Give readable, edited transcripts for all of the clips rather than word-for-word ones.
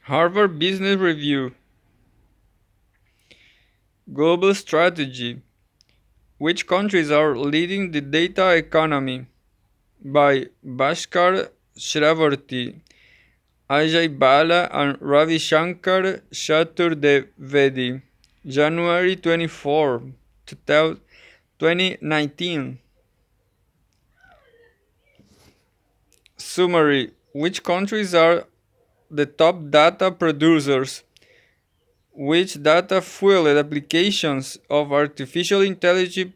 Harvard Business Review. Global Strategy. Which countries are leading the data economy? By Bhaskar Shravarti, Ajay Bala, and Ravi Shankar Chaturvedi. January 24, 2019. Summary. Which countries are the top data producers? Which data fueled applications of artificial intelligence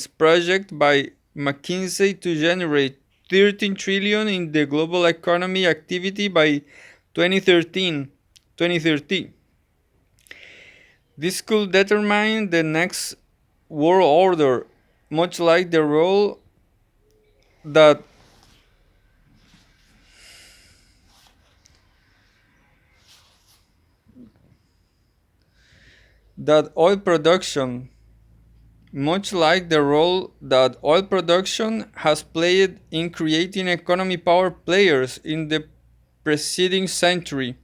project by McKinsey to generate 13 trillion in the global economy activity by 2030. This could determine the next world order, much like the role that that oil production much like the role that oil production has played in creating economy power players in the preceding century,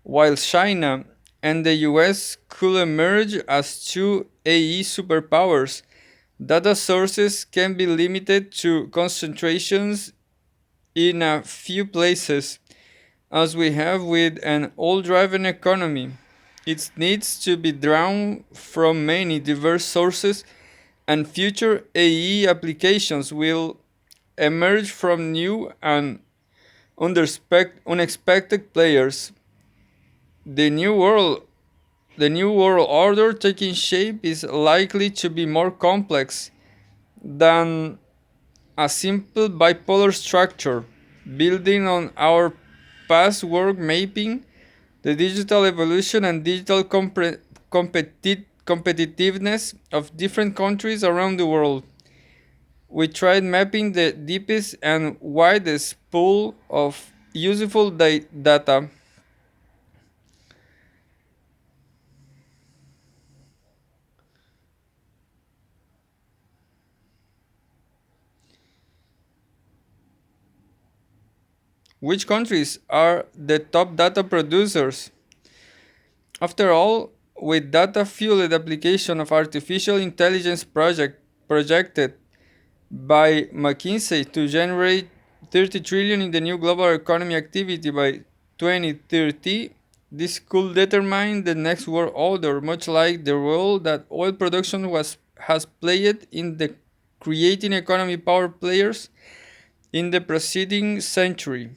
while China and the US could emerge as two AE superpowers. Data sources can be limited to concentrations in a few places, as we have with an oil driven economy. It needs to be drawn from many diverse sources, and future AE applications will emerge from new and unexpected players. The new world the new world order taking shape is likely to be more complex than a simple bipolar structure. Building on our past work mapping the digital evolution and digital competitiveness of different countries around the world. We tried mapping the deepest and widest pool of useful data. Which countries are the top data producers? After all, with data fueled application of artificial intelligence projected by McKinsey to generate 30 trillion in the new global economy activity by 2030, this could determine the next world order, much like the role that oil production has played in the creating economy power players in the preceding century.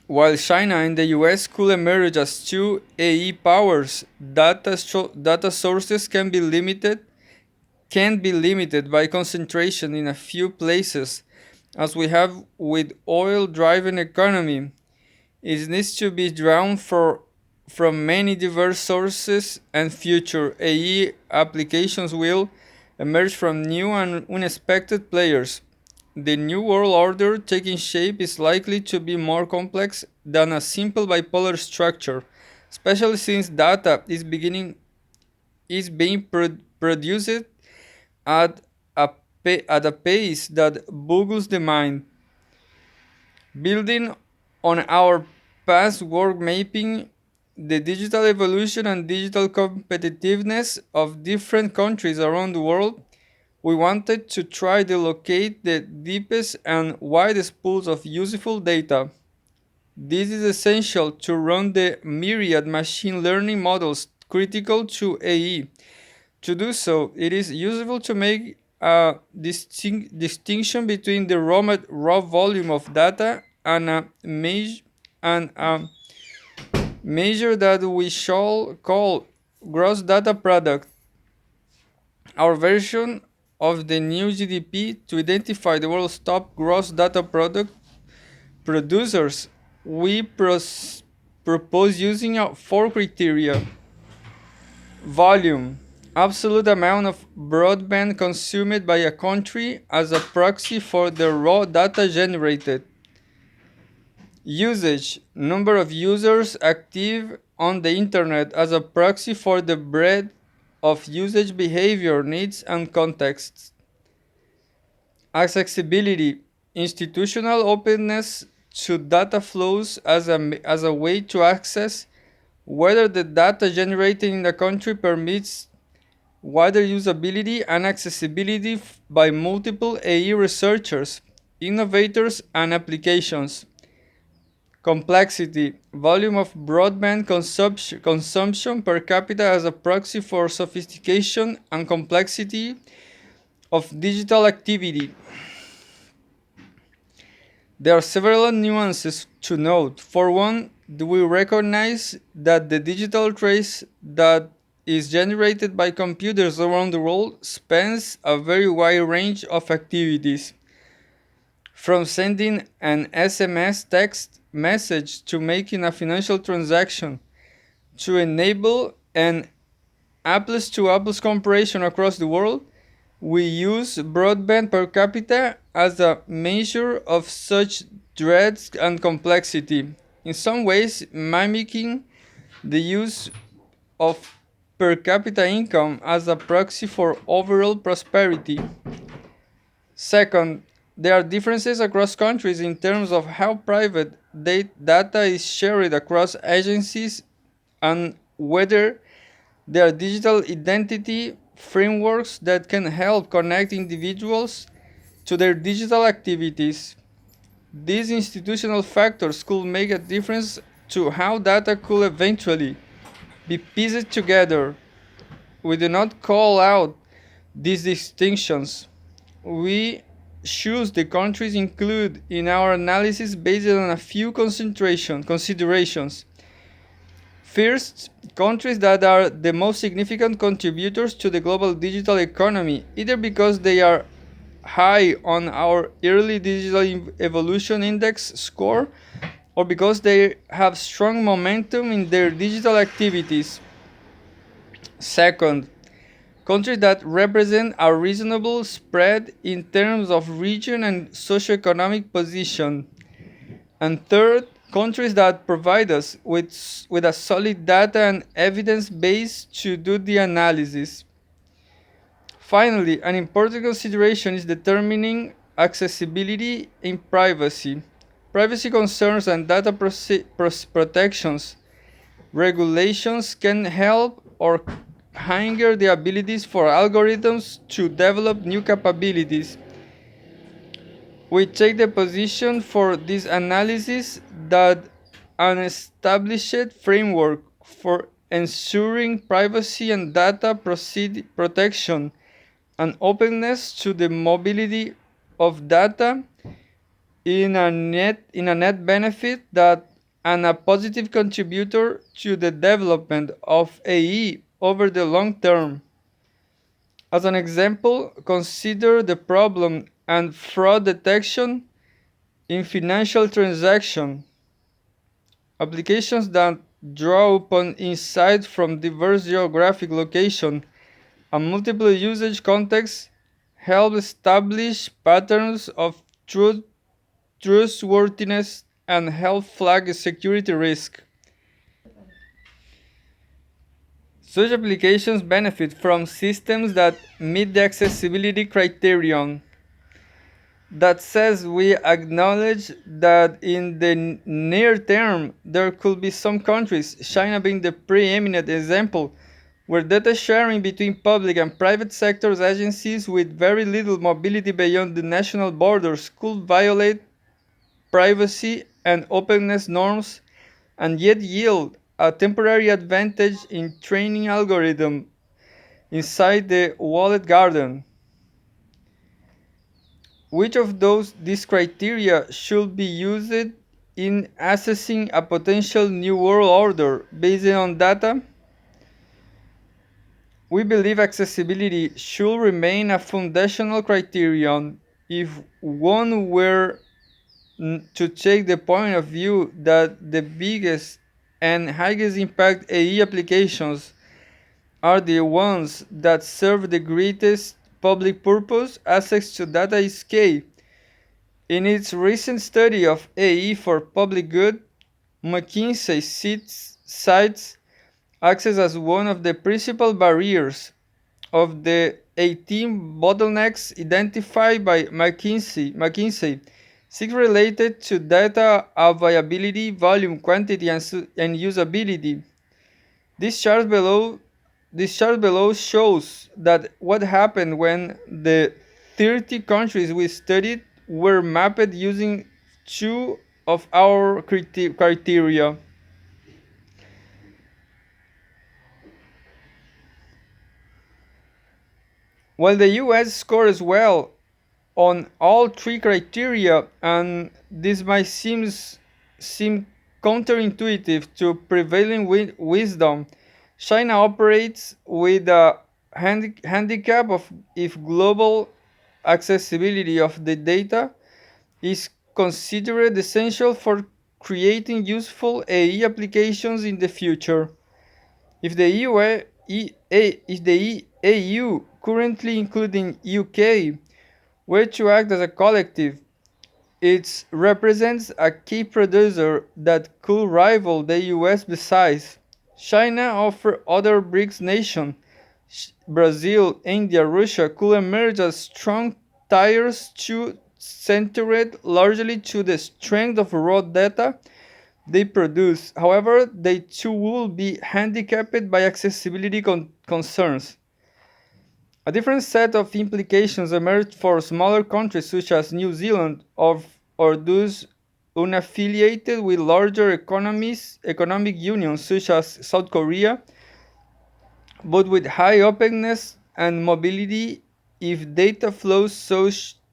While China and the US could emerge as two AE powers, data sources can be limited by concentration in a few places, as we have with oil-driven economy. It needs to be drawn from many diverse sources, and future AE applications will emerge from new and unexpected players. The new world order taking shape is likely to be more complex than a simple bipolar structure, especially since data is being produced at at a pace that boggles the mind. Building on our past work mapping the digital evolution and digital competitiveness of different countries around the world, we wanted to try to locate the deepest and widest pools of useful data. This is essential to run the myriad machine learning models critical to AE. To do so, it is useful to make a distinction between the raw volume of data and a measure that we shall call gross data product. Our version of the new GDP to identify the world's top gross data product producers, we propose using four criteria: volume, absolute amount of broadband consumed by a country as a proxy for the raw data generated; usage, number of users active on the internet as a proxy for the of usage behavior, needs, and contexts. Accessibility, institutional openness to data flows as a way to access whether the data generated in the country permits wider usability and accessibility by multiple AE researchers, innovators, and applications. Complexity, volume of broadband consumption per capita as a proxy for sophistication and complexity of digital activity. There are several nuances to note. For one, do we recognize that the digital trace that is generated by computers around the world spans a very wide range of activities, from sending an SMS text message to making a financial transaction, to enable an apples to apples comparison across the world. We use broadband per capita as a measure of such breadth and complexity, in some ways mimicking the use of per capita income as a proxy for overall prosperity. Second, there are differences across countries in terms of how private data is shared across agencies and whether there are digital identity frameworks that can help connect individuals to their digital activities. These institutional factors could make a difference to how data could eventually be pieced together. We do not call out these distinctions. We choose the countries included in our analysis based on a few considerations. First, countries that are the most significant contributors to the global digital economy, either because they are high on our early digital evolution index score or because they have strong momentum in their digital activities. Second, countries that represent a reasonable spread in terms of region and socioeconomic position. And third, countries that provide us with a solid data and evidence base to do the analysis. Finally, an important consideration is determining accessibility in privacy. Privacy concerns and data protections regulations can help or hinder the abilities for algorithms to develop new capabilities. We take the position for this analysis that an established framework for ensuring privacy and data protection and openness to the mobility of data in a net benefit that and a positive contributor to the development of AE over the long term. As an example, consider the problem and fraud detection in financial transactions. Applications that draw upon insight from diverse geographic locations and multiple usage contexts help establish patterns of trustworthiness and help flag security risk. Such applications benefit from systems that meet the accessibility criterion. That says, we acknowledge that in the near term there could be some countries, China being the preeminent example, where data sharing between public and private sectors agencies with very little mobility beyond the national borders could violate privacy and openness norms and yet yield a temporary advantage in training algorithm inside the walled garden. Which of these criteria should be used in assessing a potential new world order based on data? We believe accessibility should remain a foundational criterion. If one were to take the point of view that the biggest and highest impact AE applications are the ones that serve the greatest public purpose, access to data is key. In its recent study of AE for public good, McKinsey cites access as one of the principal barriers of the 18 bottlenecks identified by McKinsey, six related to data availability, volume, quantity, and usability. This chart below this chart below shows that what happened when the 30 countries we studied were mapped using two of our criteria. While the US scores well on all three criteria, and this might seem counterintuitive to prevailing wisdom, China operates with a handicap of if global accessibility of the data is considered essential for creating useful AI applications in the future. If the EU, currently including UK, were to act as a collective, it represents a key producer that could rival the US. Besides, China or other BRICS nations, Brazil, India, Russia, could emerge as strong tiers to centered largely to the strength of raw data they produce. However, they too will be handicapped by accessibility concerns. A different set of implications emerged for smaller countries such as New Zealand or those unaffiliated with larger economic unions such as South Korea, but with high openness and mobility. If data flows,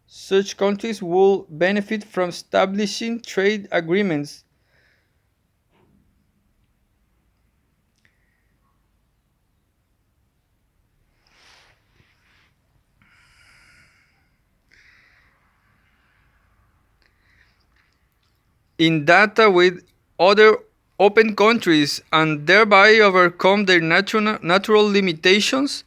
such countries will benefit from establishing trade agreements. In data with other open countries and thereby overcome their natural limitations,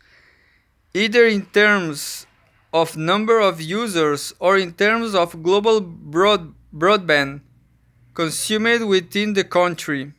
either in terms of number of users or in terms of global broadband consumed within the country.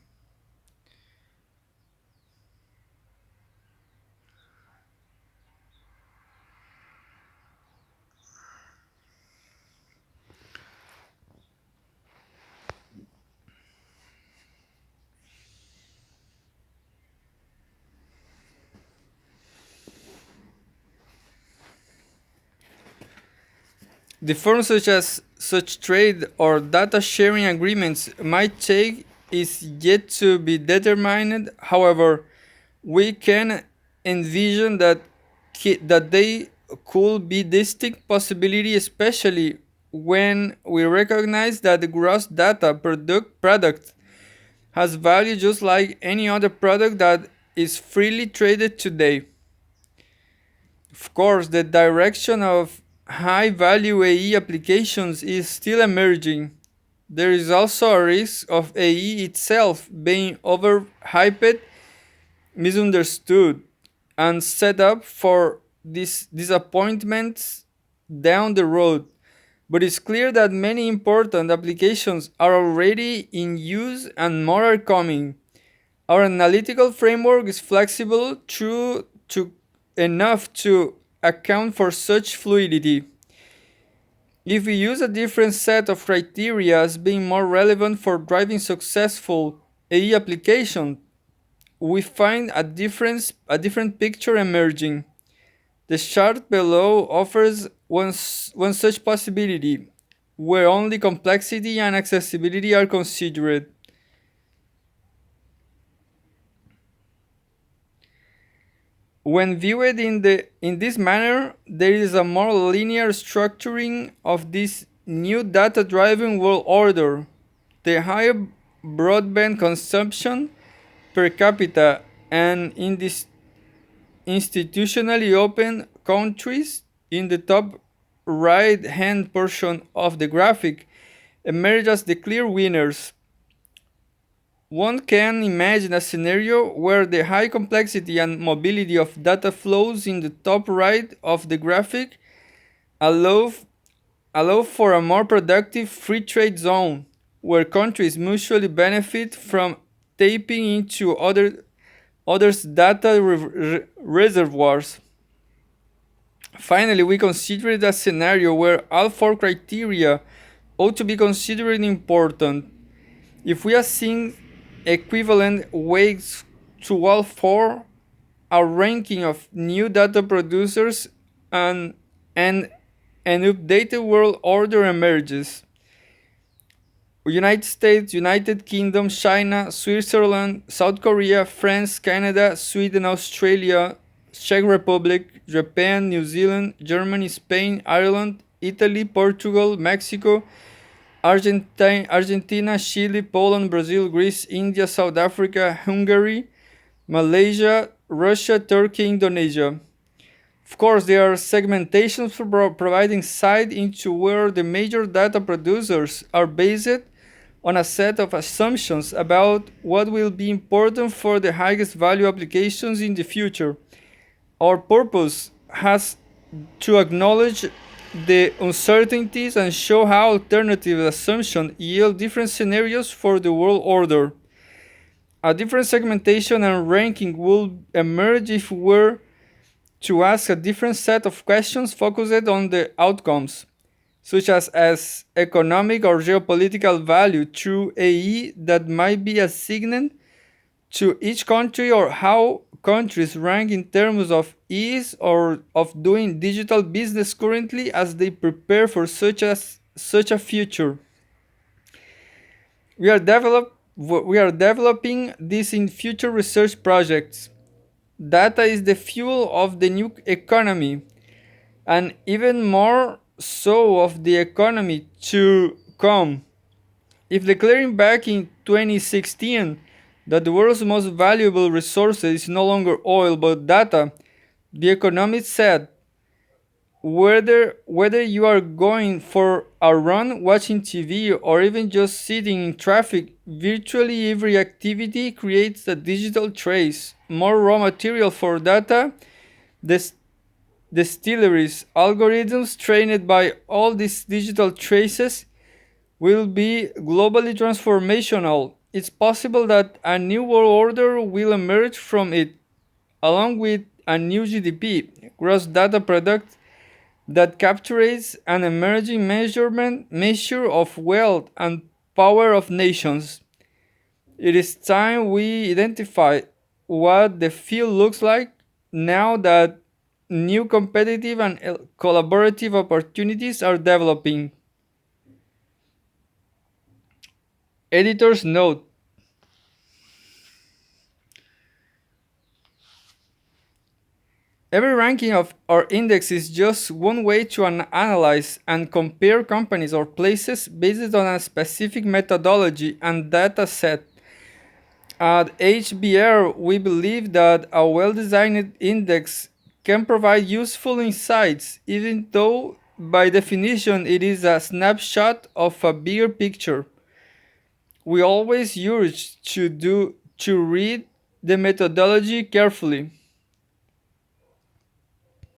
The forms such as such trade or data sharing agreements might take is yet to be determined. However, we can envision that they could be distinct possibility, especially when we recognize that the gross data product has value just like any other product that is freely traded today. Of course, the direction of high value AI applications is still emerging. There is also a risk of AI itself being overhyped, misunderstood, and set up for these disappointments down the road. But it's clear that many important applications are already in use and more are coming. Our analytical framework is flexible true to enough to account for such fluidity. If we use a different set of criteria as being more relevant for driving successful AI application, we find a different picture emerging. The chart below offers one such possibility, where only complexity and accessibility are considered. When viewed in this manner, there is a more linear structuring of this new data-driven world order. The higher broadband consumption per capita and in these institutionally open countries in the top right hand portion of the graphic emerge as the clear winners. One can imagine a scenario where the high complexity and mobility of data flows in the top right of the graphic allow, allow for a more productive free trade zone where countries mutually benefit from tapping into others data reservoirs. Finally, we considered a scenario where all four criteria ought to be considered important. If we assign equivalent weights to all four, a ranking of new data producers and an, an updated world order emerges. United States, United Kingdom, China, Switzerland, South Korea, France, Canada, Sweden, Australia, Czech Republic, Japan, New Zealand, Germany, Spain, Ireland, Italy, Portugal, Mexico, Argentina, Chile, Poland, Brazil, Greece, India, South Africa, Hungary, Malaysia, Russia, Turkey, Indonesia. Of course, there are segmentations for providing insight into where the major data producers are based on a set of assumptions about what will be important for the highest value applications in the future. Our purpose has to acknowledge the uncertainties and show how alternative assumptions yield different scenarios for the world order. A different segmentation and ranking will emerge if we were to ask a different set of questions focused on the outcomes, such as economic or geopolitical value through AE that might be assigned to each country, or how countries rank in terms of ease or of doing digital business currently as they prepare for such a future. We are developing this in future research projects. Data is the fuel of the new economy, and even more so of the economy to come. If declaring back in 2016 that the world's most valuable resource is no longer oil but data, the economist said, whether you are going for a run, watching TV, or even just sitting in traffic, virtually every activity creates a digital trace. More raw material for data, this distilleries, algorithms trained by all these digital traces will be globally transformational. It's possible that a new world order will emerge from it, along with a new GDP, gross data product, that captures an emerging measure of wealth and power of nations. It is time we identify what the field looks like now that new competitive and collaborative opportunities are developing. Editor's note: every ranking of our index is just one way to analyze and compare companies or places based on a specific methodology and data set. At HBR, we believe that a well designed index can provide useful insights, even though by definition it is a snapshot of a bigger picture. We always urge to read the methodology carefully.